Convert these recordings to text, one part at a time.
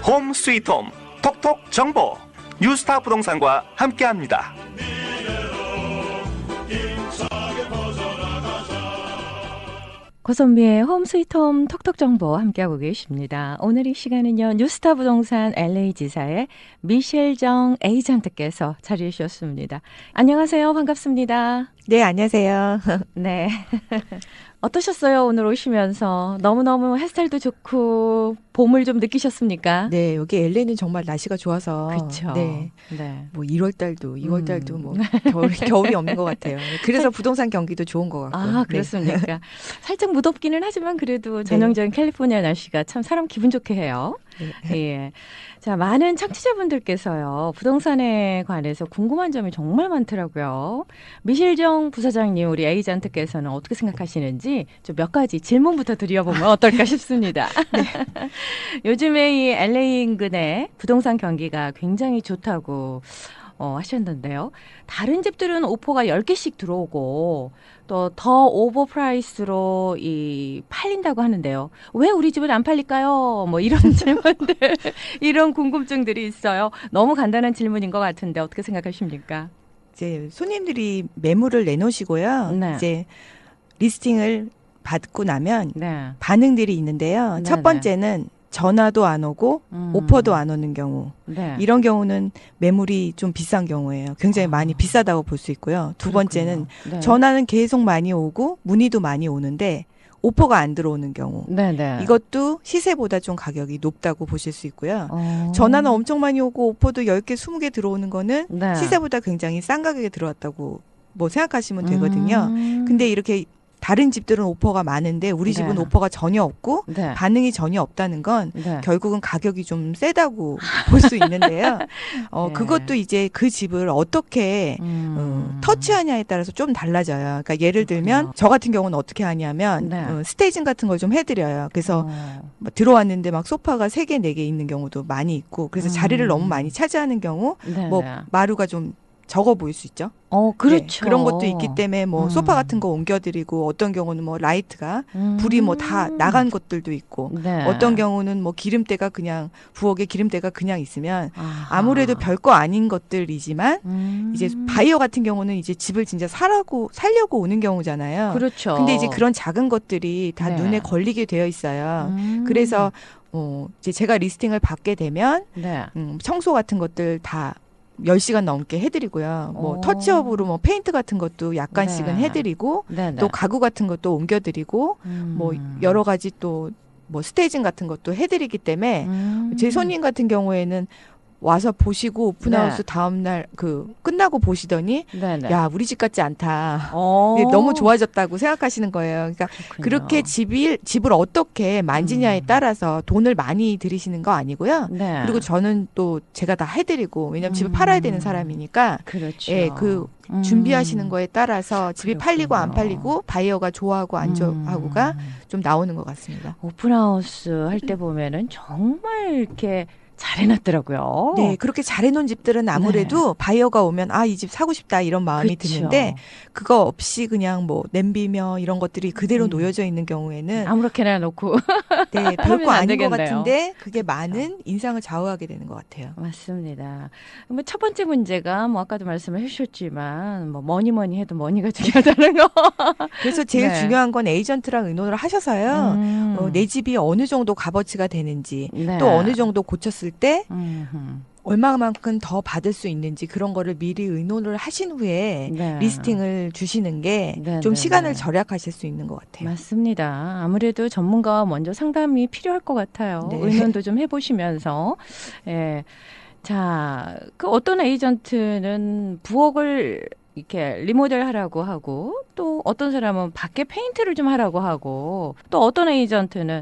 홈 스위트 홈 톡톡 정보 뉴스타 부동산과 함께합니다. 고선미의 홈 스위트 홈 톡톡 정보 함께하고 계십니다. 오늘 이 시간은요. 뉴스타 부동산 LA 지사의 미셸정 에이전트께서 자리해 주셨습니다. 안녕하세요. 반갑습니다. 네, 안녕하세요. 네. 어떠셨어요? 오늘 오시면서 너무너무 햇살도 좋고 봄을 좀 느끼셨습니까? 네, 여기 LA는 정말 날씨가 좋아서 그렇죠. 네. 네. 뭐 1월 달도 2월 달도 뭐 겨울이 없는 것 같아요. 그래서 부동산 경기도 좋은 것 같고. 아, 그렇습니까? 네. 살짝 무덥기는 하지만 그래도 전형적인 캘리포니아 날씨가 참 사람 기분 좋게 해요. 네. 예. 자, 많은 청취자분들께서요. 부동산에 관해서 궁금한 점이 정말 많더라고요. 미셸정 부사장님, 우리 에이전트께서는 어떻게 생각하시는지 좀 몇 가지 질문부터 드려보면 어떨까 싶습니다. 네. 요즘에 이 LA 인근의 부동산 경기가 굉장히 좋다고 하셨는데요. 다른 집들은 오퍼가 10개씩 들어오고 또 더 오버프라이스로 팔린다고 하는데요. 왜 우리 집은 안 팔릴까요? 뭐 이런 질문들, 이런 궁금증들이 있어요. 너무 간단한 질문인 것 같은데 어떻게 생각하십니까? 이제 손님들이 매물을 내놓으시고요. 네. 이제 리스팅을 받고 나면 네. 반응들이 있는데요. 네, 첫 번째는 전화도 안 오고 오퍼도 안 오는 경우. 네. 이런 경우는 매물이 좀 비싼 경우예요. 굉장히 많이 비싸다고 볼 수 있고요. 두 번째는 네. 전화는 계속 많이 오고 문의도 많이 오는데 오퍼가 안 들어오는 경우. 네네. 이것도 시세보다 좀 가격이 높다고 보실 수 있고요. 전화는 엄청 많이 오고 오퍼도 10개, 20개 들어오는 거는 네. 시세보다 굉장히 싼 가격에 들어왔다고 뭐 생각하시면 되거든요. 근데 이렇게 다른 집들은 오퍼가 많은데 우리 집은 네. 오퍼가 전혀 없고 네. 반응이 전혀 없다는 건 네. 결국은 가격이 좀 세다고 볼 수 있는데요. 네. 그것도 이제 그 집을 어떻게 터치하냐에 따라서 좀 달라져요. 그러니까 예를 들면 저 같은 경우는 어떻게 하냐면 네. 스테이징 같은 걸 좀 해드려요. 그래서 들어왔는데 막 소파가 3개, 4개 있는 경우도 많이 있고 그래서 자리를 너무 많이 차지하는 경우 네. 뭐 네. 마루가 좀 적어 보일 수 있죠. 그렇죠. 네, 그런 것도 있기 때문에 뭐 소파 같은 거 옮겨드리고 어떤 경우는 뭐 라이트가 불이 뭐 다 나간 것들도 있고 네. 어떤 경우는 뭐 기름때가 그냥 부엌에 기름때가 그냥 있으면 아하. 아무래도 별거 아닌 것들이지만 이제 바이어 같은 경우는 이제 집을 진짜 살려고 오는 경우잖아요. 그렇죠. 근데 이제 그런 작은 것들이 다 네. 눈에 걸리게 되어 있어요. 그래서 이제 제가 리스팅을 받게 되면 네. 청소 같은 것들 다 10시간 넘게 해드리고요. 뭐 터치업으로 뭐 페인트 같은 것도 약간씩은 네. 해드리고 네. 또 가구 같은 것도 옮겨드리고 뭐 여러 가지 또 뭐 스테이징 같은 것도 해드리기 때문에 제 손님 같은 경우에는 와서 보시고 오픈하우스 네. 다음날 끝나고 보시더니 네네. 야 우리 집 같지 않다. 너무 좋아졌다고 생각하시는 거예요. 그러니까 그렇군요. 그렇게 집을 어떻게 만지냐에 따라서 돈을 많이 들이시는 거 아니고요. 네. 그리고 저는 또 제가 다 해드리고 왜냐하면 집을 팔아야 되는 사람이니까 그렇죠. 예, 준비하시는 거에 따라서 집이 그렇군요. 팔리고 안 팔리고 바이어가 좋아하고 안 좋아하고가 좀 나오는 것 같습니다. 오픈하우스 할 때 보면은 정말 이렇게 잘 해놨더라고요. 네, 그렇게 잘해놓은 집들은 아무래도 바이어가 오면 이 집 사고 싶다 이런 마음이 그쵸. 드는데 그거 없이 그냥 뭐 냄비며 이런 것들이 그대로 놓여져 있는 경우에는 아무렇게나 놓고 네, 별거 안 아닌 것 되겠네요. 같은데 그게 많은 인상을 좌우하게 되는 것 같아요. 맞습니다. 첫 번째 문제가 아까도 말씀을 해주셨지만 뭐니 해도 머니가 중요하다는 거. 그래서 제일 네. 중요한 건 에이전트랑 의논을 하셔서요. 내 집이 어느 정도 값어치가 되는지 네. 또 어느 정도 고쳤을 때 음흠. 얼마만큼 더 받을 수 있는지 그런 거를 미리 의논을 하신 후에 네. 리스팅을 주시는 게 네, 좀 네, 시간을 네. 절약하실 수 있는 것 같아요. 맞습니다. 아무래도 전문가와 먼저 상담이 필요할 것 같아요. 네. 의논도 좀 해보시면서. 예. 자, 어떤 에이전트는 부엌을 이렇게 리모델 하라고 하고 또 어떤 사람은 밖에 페인트를 좀 하라고 하고 또 어떤 에이전트는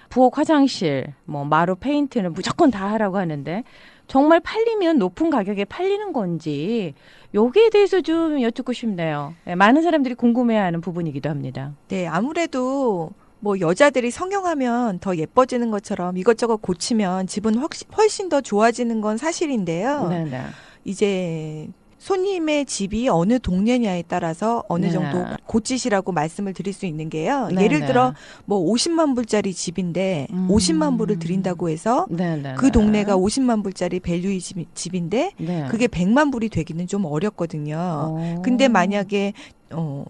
부엌 화장실, 마루 페인트는 무조건 다 하라고 하는데 정말 팔리면 높은 가격에 팔리는 건지 여기에 대해서 좀 여쭙고 싶네요. 네, 많은 사람들이 궁금해하는 부분이기도 합니다. 네, 아무래도 여자들이 성형하면 더 예뻐지는 것처럼 이것저것 고치면 집은 훨씬 더 좋아지는 건 사실인데요. 네네. 이제 손님의 집이 어느 동네냐에 따라서 어느 네. 정도 고치시라고 말씀을 드릴 수 있는 게요. 네, 예를 네. 들어 뭐 50만 불짜리 집인데 50만 불을 드린다고 해서 네네. 그 동네가 50만 불짜리 밸류의 집인데 네. 그게 100만 불이 되기는 좀 어렵거든요. 오. 근데 만약에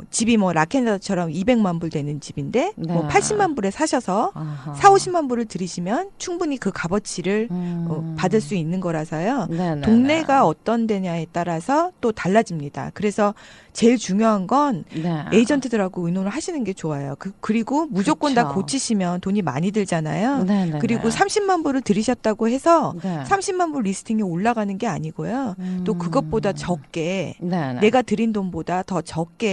집이 뭐 라켄다처럼 200만 불 되는 집인데 네. 뭐 80만 불에 사셔서 아하. 4, 50만 불을 들이시면 충분히 그 값어치를 받을 수 있는 거라서요. 네네네. 동네가 어떤 데냐에 따라서 또 달라집니다. 그래서 제일 중요한 건 네. 에이전트들하고 의논을 하시는 게 좋아요. 그리고 무조건 다 그쵸. 고치시면 돈이 많이 들잖아요. 네네네. 그리고 30만 불을 들이셨다고 해서 네. 30만 불 리스팅이 올라가는 게 아니고요. 또 그것보다 적게 네네. 내가 들인 돈보다 더 적게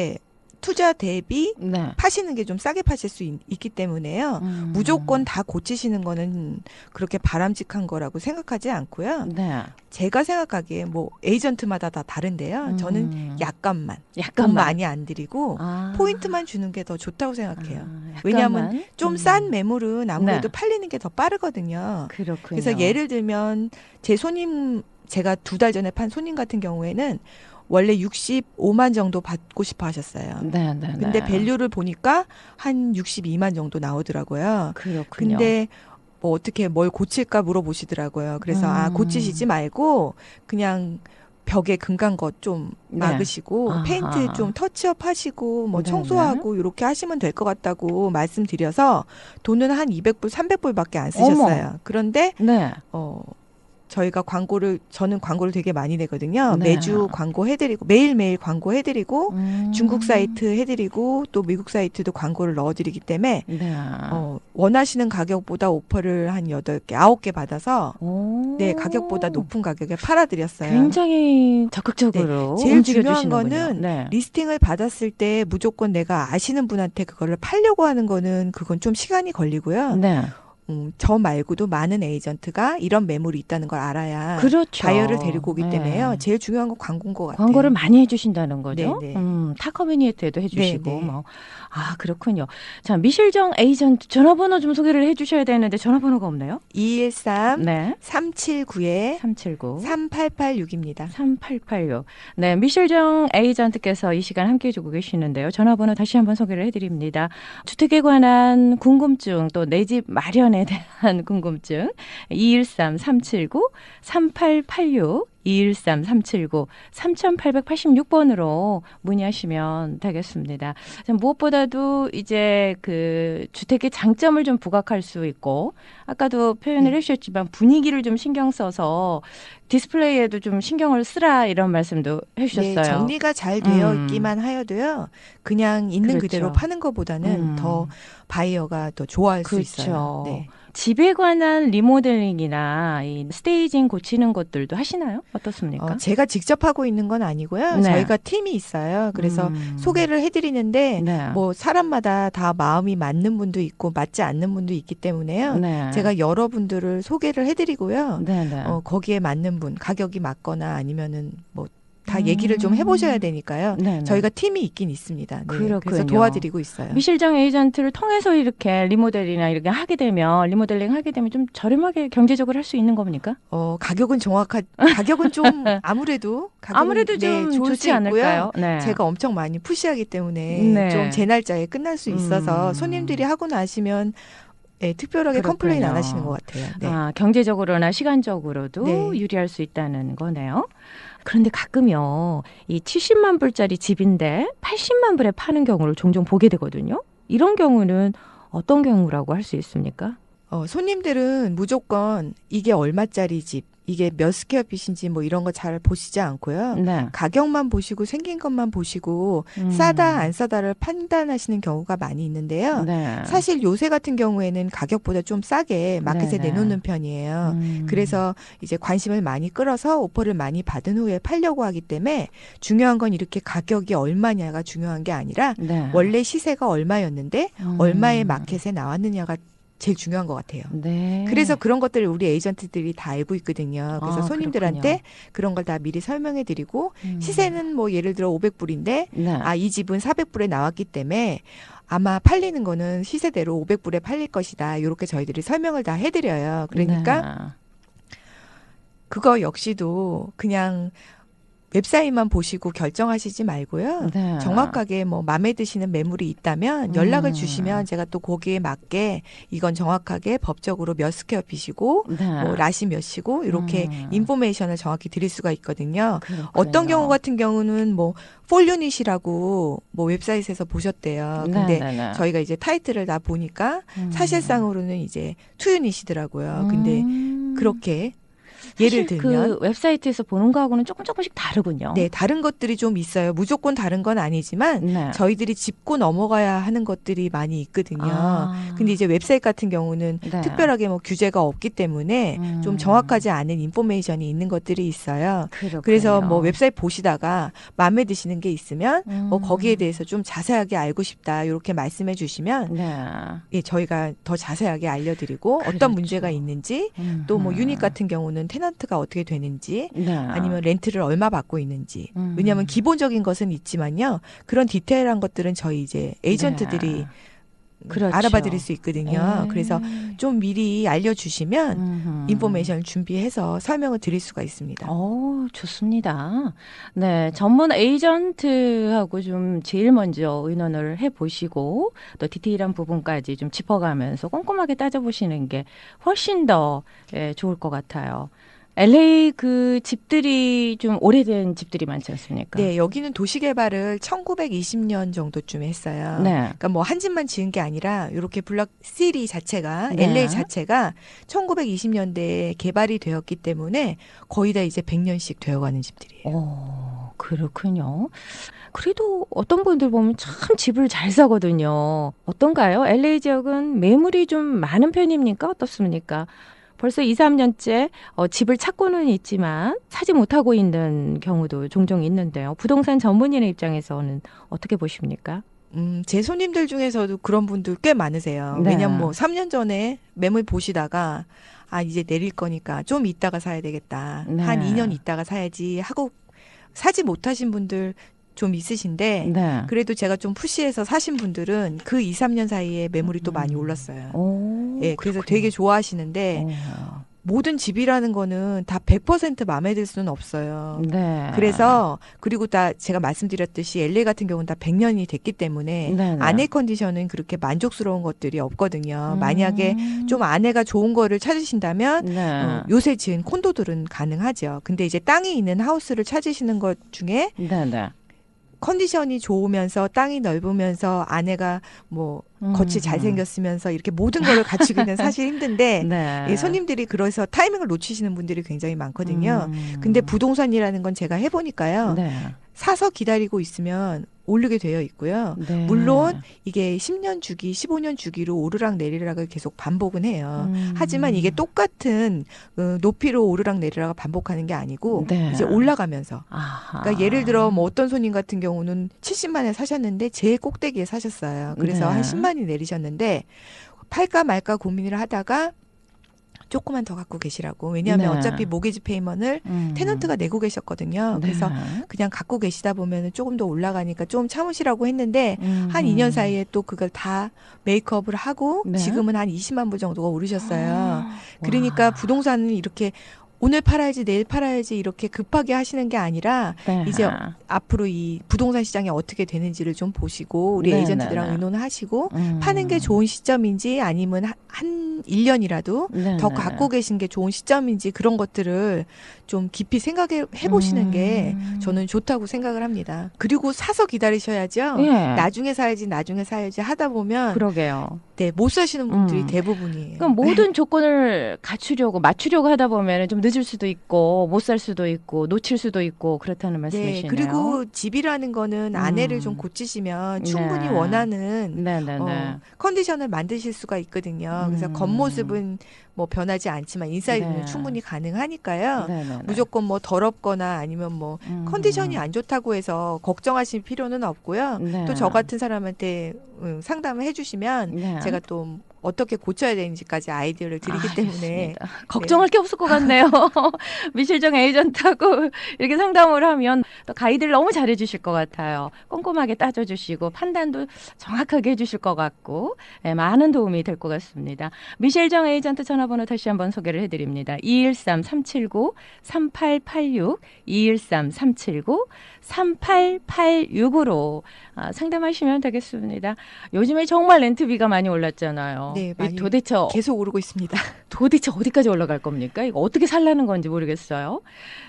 투자 대비 네. 파시는 게 좀 싸게 파실 수 있기 때문에요. 무조건 다 고치시는 거는 그렇게 바람직한 거라고 생각하지 않고요. 네. 제가 생각하기에 뭐 에이전트마다 다 다른데요. 저는 약간만 돈 많이 안 들이고 아. 포인트만 주는 게 더 좋다고 생각해요. 약간만. 왜냐하면 좀 싼 매물은 아무래도 네. 팔리는 게 더 빠르거든요. 그렇군요. 그래서 예를 들면 제 손님 제가 2달 전에 판 손님 같은 경우에는 원래 65만 정도 받고 싶어 하셨어요. 네네. 근데 밸류를 보니까 한 62만 정도 나오더라고요. 그렇군요. 근데 뭐 어떻게 뭘 고칠까 물어보시더라고요. 그래서 고치시지 말고 그냥 벽에 금간 것 좀 네. 막으시고 아하. 페인트 좀 터치업 하시고 뭐 네네. 청소하고 이렇게 하시면 될 것 같다고 말씀드려서 돈은 한 200불, 300불밖에 안 쓰셨어요. 어머. 그런데 네. 저희가 저는 광고를 되게 많이 내거든요. 네. 매주 광고 해드리고, 매일매일 광고 해드리고, 중국 사이트 해드리고, 또 미국 사이트도 광고를 넣어드리기 때문에, 네. 원하시는 가격보다 오퍼를 한 8개, 9개 받아서, 오. 네, 가격보다 높은 가격에 팔아드렸어요. 굉장히 적극적으로 제일 중요한 움직여주시는군요. 거는 네. 리스팅을 받았을 때 무조건 내가 아시는 분한테 그거를 팔려고 하는 거는 그건 좀 시간이 걸리고요. 네. 저 말고도 많은 에이전트가 이런 매물이 있다는 걸 알아야 그렇죠. 바이어를 데리고 오기 네. 때문에요. 제일 중요한 건 광고인 것 같아요. 광고를 많이 해주신다는 거죠. 네네. 타 커뮤니티에도 해주시고 네네. 뭐. 아 그렇군요. 자 미실정 에이전트 전화번호 좀 소개를 해주셔야 되는데 전화번호가 없네요. 213 네. 379에 379 3886입니다. 3886. 네, 미실정 에이전트께서 이 시간 함께해 주고 계시는데요. 전화번호 다시 한번 소개를 해드립니다. 주택에 관한 궁금증 또 내 집 마련에 대한 궁금증 213-379-3886 213-379-3886번으로 문의하시면 되겠습니다. 무엇보다도 이제 그 주택의 장점을 좀 부각할 수 있고 아까도 표현을 해주셨지만 분위기를 좀 신경 써서 디스플레이에도 좀 신경을 쓰라 이런 말씀도 해주셨어요. 네, 정리가 잘 되어 있기만 하여도요. 그냥 있는 그렇죠. 그대로 파는 것보다는 더 바이어가 더 좋아할 수 있어요. 네. 집에 관한 리모델링이나 이 스테이징 고치는 것들도 하시나요? 어떻습니까? 제가 직접 하고 있는 건 아니고요. 네. 저희가 팀이 있어요. 그래서 소개를 해드리는데 네. 뭐 사람마다 다 마음이 맞는 분도 있고 맞지 않는 분도 있기 때문에요. 네. 제가 여러분들을 소개를 해드리고요. 네네. 거기에 맞는 분, 가격이 맞거나 아니면은 뭐 다 얘기를 좀 해보셔야 되니까요. 네네. 저희가 팀이 있긴 있습니다. 네. 그렇군요. 그래서 도와드리고 있어요. 미실정 에이전트를 통해서 이렇게 리모델링이나 이렇게 리모델링 하게 되면 좀 저렴하게 경제적으로 할 수 있는 겁니까? 가격은 가격은 좀 아무래도 좀 좋을 좋지 수 않을까요? 있고요. 네. 제가 엄청 많이 푸시하기 때문에 네. 좀 제 날짜에 끝날 수 있어서 손님들이 하고 나시면 특별하게 컴플레인 안 하시는 것 같아요. 네. 경제적으로나 시간적으로도 네. 유리할 수 있다는 거네요. 그런데 가끔요, 이 70만 불짜리 집인데 80만 불에 파는 경우를 종종 보게 되거든요. 이런 경우는 어떤 경우라고 할 수 있습니까? 손님들은 무조건 이게 얼마짜리 집, 이게 몇 스퀘어핏인지 뭐 이런 거 잘 보시지 않고요. 네. 가격만 보시고 생긴 것만 보시고 싸다 안 싸다를 판단하시는 경우가 많이 있는데요. 네. 사실 요새 같은 경우에는 가격보다 좀 싸게 마켓에 네네. 내놓는 편이에요. 그래서 이제 관심을 많이 끌어서 오퍼를 많이 받은 후에 팔려고 하기 때문에 중요한 건 이렇게 가격이 얼마냐가 중요한 게 아니라 네. 원래 시세가 얼마였는데 얼마의 마켓에 나왔느냐가 제일 중요한 것 같아요. 네. 그래서 그런 것들을 우리 에이전트들이 다 알고 있거든요. 그래서 손님들한테 그렇군요. 그런 걸 다 미리 설명해 드리고 시세는 뭐 예를 들어 500불인데 네. 이 집은 400불에 나왔기 때문에 아마 팔리는 거는 시세대로 500불에 팔릴 것이다. 이렇게 저희들이 설명을 다 해드려요. 그러니까 네. 그거 역시도 그냥 웹사이트만 보시고 결정하시지 말고요. 네. 정확하게 뭐 마음에 드시는 매물이 있다면 연락을 주시면 제가 또 거기에 맞게 이건 정확하게 법적으로 몇 스퀘어핏이고 네. 뭐 라시 몇이고 이렇게 인포메이션을 정확히 드릴 수가 있거든요. 그렇군요. 어떤 경우 같은 경우는 뭐 폴유닛이라고 뭐 웹사이트에서 보셨대요. 근데 네네네. 저희가 이제 타이틀을 다 보니까 사실상으로는 이제 투유닛이더라고요. 근데 그렇게 예를 사실 들면 그 웹사이트에서 보는 거하고는 조금씩 다르군요. 네, 다른 것들이 좀 있어요. 무조건 다른 건 아니지만 네. 저희들이 짚고 넘어가야 하는 것들이 많이 있거든요. 아. 근데 이제 웹사이트 같은 경우는 네. 특별하게 뭐 규제가 없기 때문에 좀 정확하지 않은 인포메이션이 있는 것들이 있어요. 그렇군요. 그래서 뭐 웹사이트 보시다가 마음에 드시는 게 있으면 뭐 거기에 대해서 좀 자세하게 알고 싶다 이렇게 말씀해 주시면 네. 예, 저희가 더 자세하게 알려드리고 그렇죠. 어떤 문제가 있는지 또 뭐 유닛 같은 경우는 테넌트가 어떻게 되는지 네. 아니면 렌트를 얼마 받고 있는지. 왜냐하면 기본적인 것은 있지만요. 그런 디테일한 것들은 저희 이제 에이전트들이 네. 그렇죠. 알아봐 드릴 수 있거든요. 네. 그래서 좀 미리 알려주시면 인포메이션을 준비해서 설명을 드릴 수가 있습니다. 좋습니다. 네, 전문 에이전트하고 좀 제일 먼저 의논을 해보시고 또 디테일한 부분까지 좀 짚어가면서 꼼꼼하게 따져보시는 게 훨씬 더 좋을 것 같아요. LA 그 집들이 좀 오래된 집들이 많지 않습니까? 네, 여기는 도시개발을 1920년 정도쯤에 했어요. 네. 그러니까 뭐 한 집만 지은 게 아니라 이렇게 블록 시리 자체가 네. LA 자체가 1920년대에 개발이 되었기 때문에 거의 다 이제 100년씩 되어가는 집들이에요. 그렇군요. 그래도 어떤 분들 보면 참 집을 잘 사거든요. 어떤가요? LA 지역은 매물이 좀 많은 편입니까? 어떻습니까? 벌써 2, 3년째 집을 찾고는 있지만 사지 못하고 있는 경우도 종종 있는데요. 부동산 전문인의 입장에서는 어떻게 보십니까? 제 손님들 중에서도 그런 분들 꽤 많으세요. 네. 왜냐면 뭐 3년 전에 매물 보시다가 아, 이제 내릴 거니까 좀 이따가 사야 되겠다. 네. 한 2년 있다가 사야지 하고 사지 못하신 분들 좀 있으신데 네. 그래도 제가 좀 푸시해서 사신 분들은 그 2, 3년 사이에 매물이 또 많이 올랐어요. 예, 그래서 그렇군요. 되게 좋아하시는데 모든 집이라는 거는 다 100% 마음에 들 수는 없어요. 네. 그래서 그리고 다 제가 말씀드렸듯이 LA 같은 경우는 다 100년이 됐기 때문에 네네. 안에 컨디션은 그렇게 만족스러운 것들이 없거든요. 만약에 좀 안에가 좋은 거를 찾으신다면 네. 요새 지은 콘도들은 가능하죠. 근데 이제 땅이 있는 하우스를 찾으시는 것 중에 네. 컨디션이 좋으면서 땅이 넓으면서 아내가 뭐 겉이 잘생겼으면서 이렇게 모든 거를 갖추기는 사실 힘든데 네. 예, 손님들이 그래서 타이밍을 놓치시는 분들이 굉장히 많거든요. 근데 부동산이라는 건 제가 해보니까요. 네. 사서 기다리고 있으면 오르게 되어 있고요. 네. 물론 이게 10년 주기, 15년 주기로 오르락 내리락을 계속 반복은 해요. 하지만 이게 똑같은 높이로 오르락 내리락을 반복하는 게 아니고 네. 이제 올라가면서. 아하. 그러니까 예를 들어 뭐 어떤 손님 같은 경우는 70만에 사셨는데 제일 꼭대기에 사셨어요. 그래서 네. 한 10만이 내리셨는데 팔까 말까 고민을 하다가 조금만 더 갖고 계시라고. 왜냐하면 네. 어차피 모기지 페이먼을 테넌트가 내고 계셨거든요. 그래서 네. 그냥 갖고 계시다 보면 조금 더 올라가니까 좀 참으시라고 했는데 한 2년 사이에 또 그걸 다 메이크업을 하고 네. 지금은 한 20만 불 정도가 오르셨어요. 그러니까 부동산은 이렇게 오늘 팔아야지 내일 팔아야지 이렇게 급하게 하시는 게 아니라 네. 이제 앞으로 이 부동산 시장이 어떻게 되는지를 좀 보시고 우리 네, 에이전트들랑 네, 네. 의논을 하시고 파는 게 좋은 시점인지 아니면 한 1년이라도 네, 더 네. 갖고 계신 게 좋은 시점인지 그런 것들을 좀 깊이 생각해 보시는 게 저는 좋다고 생각을 합니다. 그리고 사서 기다리셔야죠. 예. 나중에 사야지 하다 보면 그러게요. 네, 못 사시는 분들이 대부분이에요. 그럼 모든 조건을 맞추려고 하다 보면 좀 늦을 수도 있고 못 살 수도 있고 놓칠 수도 있고 그렇다는 말씀이시네요. 네, 그리고 집이라는 거는 아내를 좀 고치시면 충분히 네. 원하는 네네네. 컨디션을 만드실 수가 있거든요. 그래서 겉모습은 뭐 변하지 않지만 인사이드는 네. 충분히 가능하니까요. 네네네. 무조건 뭐 더럽거나 아니면 뭐 컨디션이 안 좋다고 해서 걱정하실 필요는 없고요. 네. 또 저 같은 사람한테 상담을 해주시면 네. 제가 또 어떻게 고쳐야 되는지까지 아이디어를 드리기 때문에 걱정할 게 없을 것 같네요. 미실정 에이전트하고 이렇게 상담을 하면 또 가이드를 너무 잘해 주실 것 같아요. 꼼꼼하게 따져주시고 판단도 정확하게 해주실 것 같고 많은 도움이 될 것 같습니다. 미실정 에이전트 전화번호 다시 한번 소개를 해드립니다. 213-379-3886 213-379-3886으로 상담하시면 되겠습니다. 요즘에 정말 렌트비가 많이 올랐잖아요. 네, 많이 도대체 계속 오르고 있습니다. 도대체 어디까지 올라갈 겁니까? 이거 어떻게 살라는 건지 모르겠어요.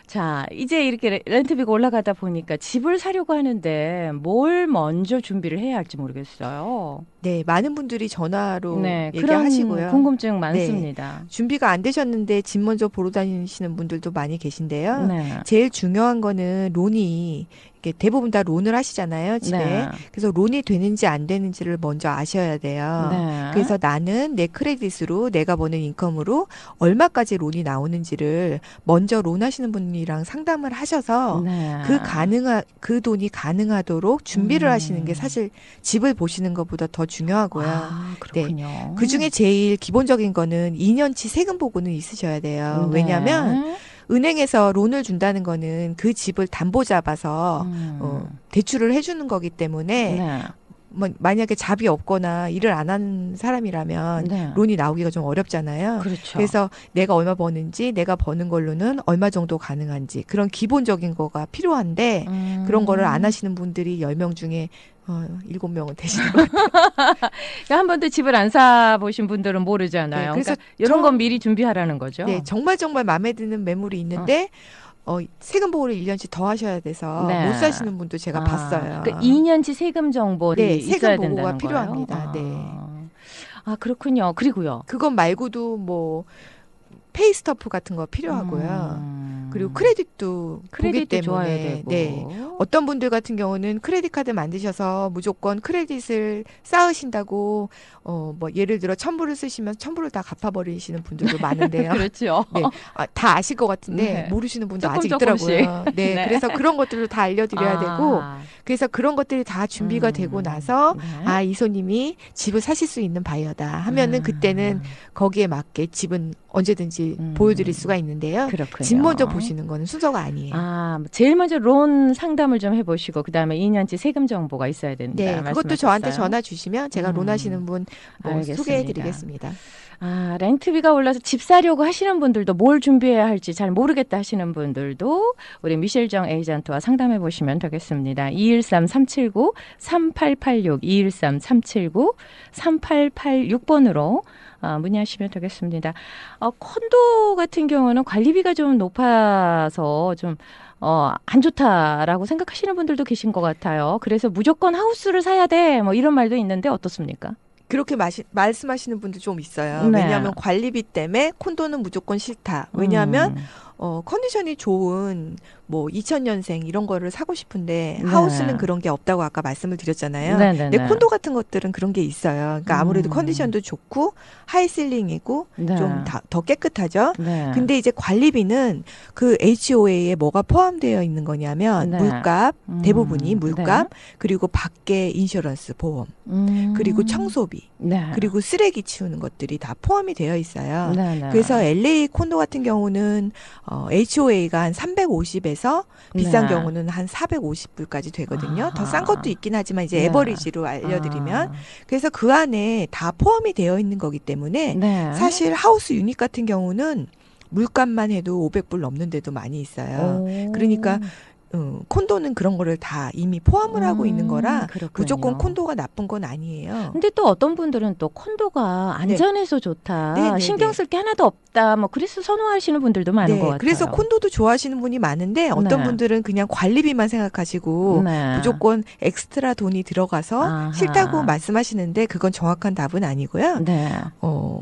자, 이제 이렇게 렌트비가 올라가다 보니까 집을 사려고 하는데 뭘 먼저 준비를 해야 할지 모르겠어요. 네, 많은 분들이 전화로 네, 얘기하시고요. 그런 궁금증 많습니다. 네, 준비가 안 되셨는데 집 먼저 보러 다니시는 분들도 많이 계신데요. 네. 제일 중요한 거는 론이 이게 대부분 다 론을 하시잖아요, 집에. 네. 그래서 론이 되는지 안 되는지를 먼저 아셔야 돼요. 네. 그래서 나는 내 크레딧으로 내가 버는 인컴으로 얼마까지 론이 나오는지를 먼저 론 하시는 분이랑 상담을 하셔서 네. 그 돈이 가능하도록 준비를 하시는 게 사실 집을 보시는 것보다 더 중요하고요. 아, 그렇군요. 그 중에 제일 기본적인 거는 2년치 세금 보고는 있으셔야 돼요. 네. 왜냐하면 은행에서 론을 준다는 거는 그 집을 담보 잡아서 대출을 해주는 거기 때문에 네. 뭐 만약에 잡이 없거나 일을 안 하는 사람이라면 네. 론이 나오기가 좀 어렵잖아요. 그렇죠. 그래서 내가 얼마 버는지 내가 버는 걸로는 얼마 정도 가능한지 그런 기본적인 거가 필요한데 그런 거를 안 하시는 분들이 10명 중에 7명은 되시는 것 같아요. 한 번도 집을 안 사보신 분들은 모르잖아요. 네, 그래서 그러니까 이런 건 미리 준비하라는 거죠. 네, 정말 마음에 드는 매물이 있는데 세금 보호를 1년치 더 하셔야 돼서 네. 못 사시는 분도 제가 봤어요. 그러니까 2년치 세금 정보를 네, 있어야 세금 보고가 된다는 필요합니다. 거예요? 네. 아, 그렇군요. 그리고요. 그것 말고도 뭐 페이스터프 같은 거 필요하고요. 그리고 크레딧도 보기 때문에 좋아야 되고. 네. 어떤 분들 같은 경우는 크레딧 카드 만드셔서 무조건 크레딧을 쌓으신다고 뭐 예를 들어 1,000불을 쓰시면 1,000불을 다 갚아버리시는 분들도 많은데요. 그렇죠. 네. 다 아실 것 같은데 네. 모르시는 분도 조금, 아직 있더라고요. 조금씩. 네. 네. 그래서 그런 것들도 다 알려드려야 되고 그래서 그런 것들이 다 준비가 되고 나서 네. 이 손님이 집을 사실 수 있는 바이어다 하면은 그때는 거기에 맞게 집은 언제든지 보여드릴 수가 있는데요. 그렇군요. 집 먼저 보시는 거는 순서가 아니에요. 제일 먼저 론 상담을 좀 해보시고 그다음에 2년치 세금 정보가 있어야 된다. 네, 그것도 말씀하셨어요. 저한테 전화 주시면 제가 론 하시는 분 알겠습니다. 소개해드리겠습니다. 렌트비가 올라서 집 사려고 하시는 분들도 뭘 준비해야 할지 잘 모르겠다 하시는 분들도 우리 미실정 에이전트와 상담해 보시면 되겠습니다. 213-379-3886 213-379-3886번으로 문의하시면 되겠습니다. 콘도 같은 경우는 관리비가 좀 높아서 좀 안 좋다라고 생각하시는 분들도 계신 것 같아요. 그래서 무조건 하우스를 사야 돼. 뭐 이런 말도 있는데 어떻습니까? 그렇게 말씀하시는 분도 좀 있어요. 네. 왜냐하면 관리비 때문에 콘도는 무조건 싫다. 왜냐하면 컨디션이 좋은 뭐 2000년생 이런 거를 사고 싶은데 네. 하우스는 그런 게 없다고 아까 말씀을 드렸잖아요. 네네네. 근데 콘도 같은 것들은 그런 게 있어요. 그러니까 아무래도 컨디션도 좋고 하이실링이고 네. 좀 더 깨끗하죠. 네. 근데 이제 관리비는 그 HOA에 뭐가 포함되어 있는 거냐면 네. 물값, 대부분이 물값, 네. 그리고 밖에 인슈런스 보험, 그리고 청소비, 네. 그리고 쓰레기 치우는 것들이 다 포함이 되어 있어요. 네. 그래서 LA 콘도 같은 경우는 HOA가 한 350에서 비싼 네. 경우는 한 450불까지 되거든요. 아하. 더 싼 것도 있긴 하지만 이제 네. 에버리지로 알려드리면 그래서 그 안에 다 포함이 되어 있는 거기 때문에 네. 사실 하우스 유닛 같은 경우는 물값만 해도 500불 넘는 데도 많이 있어요. 그러니까 콘도는 그런 거를 다 이미 포함을 하고 있는 거라 그렇군요. 무조건 콘도가 나쁜 건 아니에요. 근데 또 어떤 분들은 또 콘도가 안전해서 좋다. 네, 네, 신경 네. 쓸 게 하나도 없다. 뭐 그래서 선호하시는 분들도 많은 것 같아요. 그래서 콘도도 좋아하시는 분이 많은데 어떤 네. 분들은 그냥 관리비만 생각하시고 네. 무조건 엑스트라 돈이 들어가서 아하. 싫다고 말씀하시는데 그건 정확한 답은 아니고요. 네.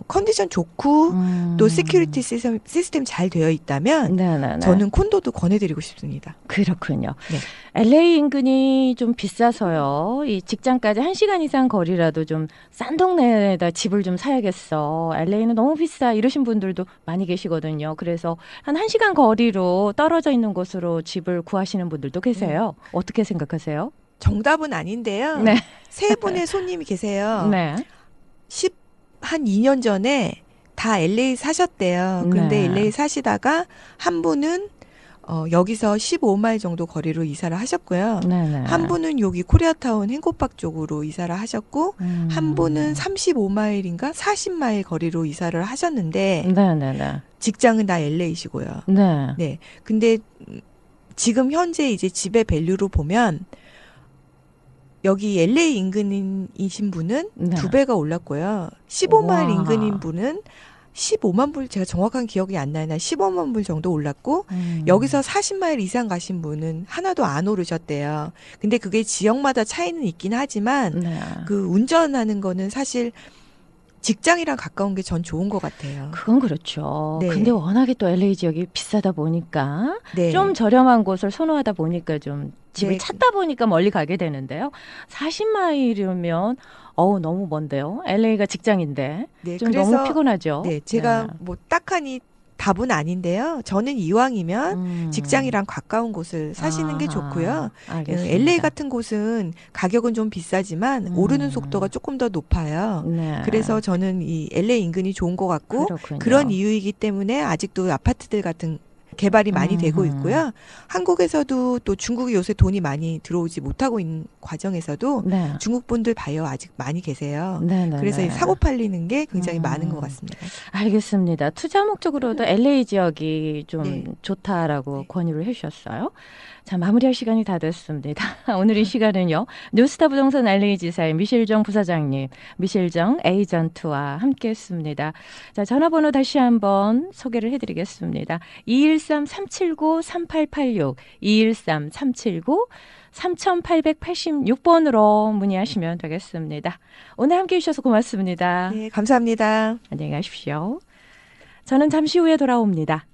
컨디션 좋고 또 시큐리티 시스템 잘 되어 있다면 네. 저는 콘도도 권해드리고 싶습니다. 그렇군요. 네. LA 인근이 좀 비싸서요. 이 직장까지 1시간 이상 거리라도 좀 싼 동네에다 집을 좀 사야겠어. LA는 너무 비싸. 이러신 분들도 많이 계시거든요. 그래서 한 1시간 거리로 떨어져 있는 곳으로 집을 구하시는 분들도 계세요. 어떻게 생각하세요? 정답은 아닌데요. 네. 세 분의 손님이 계세요. 네. 한 2년 전에 다 LA 사셨대요. 근데 네. LA 사시다가 한 분은 여기서 15마일 정도 거리로 이사를 하셨고요. 네네. 한 분은 여기 코리아타운 행코박 쪽으로 이사를 하셨고 한 분은 35마일인가 40마일 거리로 이사를 하셨는데 네네네. 직장은 다 LA시고요. 네. 네. 근데 지금 현재 이제 집의 밸류로 보면 여기 LA 인근이신 분은 네. 2배가 올랐고요. 15마일 와. 인근인 분은 15만 불, 제가 정확한 기억이 안 나요. 15만 불 정도 올랐고, 여기서 40마일 이상 가신 분은 하나도 안 오르셨대요. 근데 그게 지역마다 차이는 있긴 하지만, 네. 그 운전하는 거는 사실 직장이랑 가까운 게 전 좋은 것 같아요. 그건 그렇죠. 네. 근데 워낙에 또 LA 지역이 비싸다 보니까 네. 좀 저렴한 곳을 선호하다 보니까 좀 집을 네. 찾다 보니까 멀리 가게 되는데요. 40마일이면 너무 먼데요. LA가 직장인데 네, 좀 너무 피곤하죠. 네, 제가 뭐 딱하니 답은 아닌데요. 저는 이왕이면 직장이랑 가까운 곳을 사시는 게 좋고요. 알겠습니다. LA 같은 곳은 가격은 좀 비싸지만 오르는 속도가 조금 더 높아요. 네. 그래서 저는 이 LA 인근이 좋은 것 같고 그렇군요. 그런 이유이기 때문에 아직도 아파트들 같은 개발이 많이 되고 있고요. 한국에서도 또 중국이 요새 돈이 많이 들어오지 못하고 있는 과정에서도 네. 중국 분들 바이어 아직 많이 계세요. 네네네. 그래서 이 사고 팔리는 게 굉장히 많은 것 같습니다. 알겠습니다. 투자 목적으로도 LA 지역이 좀 네. 좋다라고 네. 권유를 해주셨어요. 자, 마무리할 시간이 다 됐습니다. 오늘 이 시간은요. 뉴스타 부동산 LA 지사의 미실정 부사장님, 미실정 에이전트와 함께했습니다. 자, 전화번호 다시 한번 소개를 해드리겠습니다. 213-379-3886, 213-379-3886번으로 문의하시면 되겠습니다. 오늘 함께해 주셔서 고맙습니다. 네, 감사합니다. 안녕히 가십시오. 저는 잠시 후에 돌아옵니다.